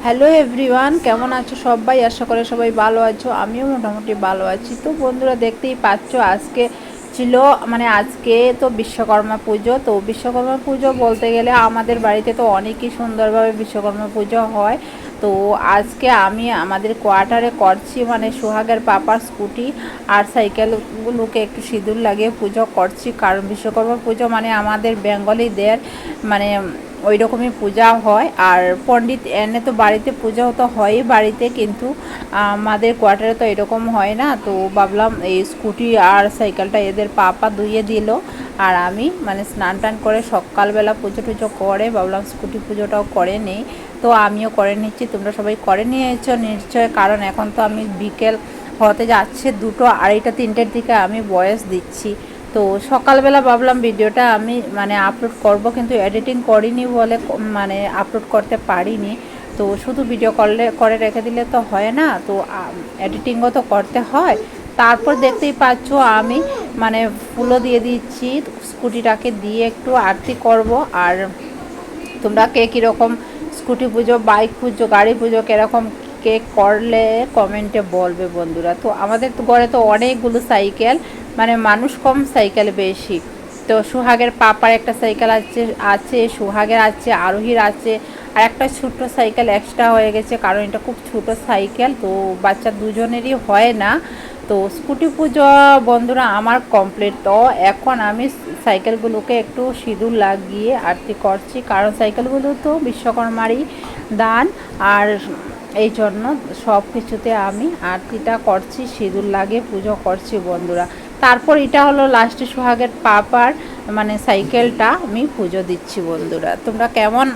Hello everyone, কেমন আছো সবাই? আশা করে সবাই ভালো আছো। আমিও মোটামুটি ভালো আছি। তো বন্ধুরা, দেখতেই পাচ্ছ আজকে ছিল আজকে তো বিশ্বকর্মা পুজো। তো বিশ্বকর্মা পুজো বলতে গেলে আমাদের বাড়িতে তো অনেকই সুন্দরভাবে বিশ্বকর্মা পুজো হয়। তো আজকে আমি আমাদের কোয়ার্টারে করছি, সোহাগের পাপার স্কুটি আর সাইকেলগুলোকে একটু সিঁদুর লাগিয়ে পুজো করছি। কারণ বিশ্বকর্মা পুজো আমাদের বেঙ্গলিদের মানে ওই রকমই পূজা হয়। আর পণ্ডিত এনে তো বাড়িতে পূজা তো হয়ই বাড়িতে, কিন্তু আমাদের কোয়ার্টারে তো এরকম হয় না। তো ভাবলাম এই স্কুটি আর সাইকেলটা এদের পাপা ধুইয়ে দিল, আর আমি স্নান টান করে সকালবেলা পুজো টুজো করে ভাবলাম স্কুটি পুজোটাও করে নেই। তো আমিও করে নিচ্ছি, তোমরা সবাই করে নিয়েছো নিশ্চয়, কারণ এখন তো আমি বিকেল হতে যাচ্ছে 2টো 2:30 3টের দিকে আমি ভয়েস দিচ্ছি। তো সকালবেলা ভাবলাম ভিডিওটা আমি আপলোড করব, কিন্তু এডিটিং করিনি বলে আপলোড করতে পারিনি। তো শুধু ভিডিও করে রেখে দিলে তো হয় না, তো এডিটিংও তো করতে হয়। তারপর দেখতেই পাচ্ছ আমি ফুলও দিয়ে দিচ্ছি, স্কুটিটাকে দিয়ে একটু আরতি করব। আর তোমরা কে কীরকম স্কুটি পুজো, বাইক পুজো, গাড়ি পুজো কীরকম কে করলে কমেন্টে বলবে বন্ধুরা। তো আমাদের তো ঘরে তো অনেকগুলো সাইকেল, মানুষ কম সাইকেল বেশি। তো সোহাগের পাপার একটা সাইকেল আছে সোহাগের আছে, আরোহীর আছে, আর একটা ছোট্ট সাইকেল এক্সট্রা হয়ে গেছে, কারণ এটা খুব ছোটো সাইকেল, তো বাচ্চা দুজনেরই হয় না। তো স্কুটি পুজো বন্ধুরা আমার কমপ্লিট। তো এখন আমি সাইকেলগুলোকে একটু সিঁদুর লাগিয়ে আরতি করছি, কারণ সাইকেলগুলো তো বিশ্বকর্মারই দান। আর এই জন্য সব কিছুতে আমি আরতিটা করছি, সিঁদুর লাগিয়ে পুজো করছি বন্ধুরা। তারপর এটা হলো লাস্টে সোহাগের পাপার সাইকেলটা আমি পুজো দিচ্ছি বন্ধুরা। তোমরা কেমন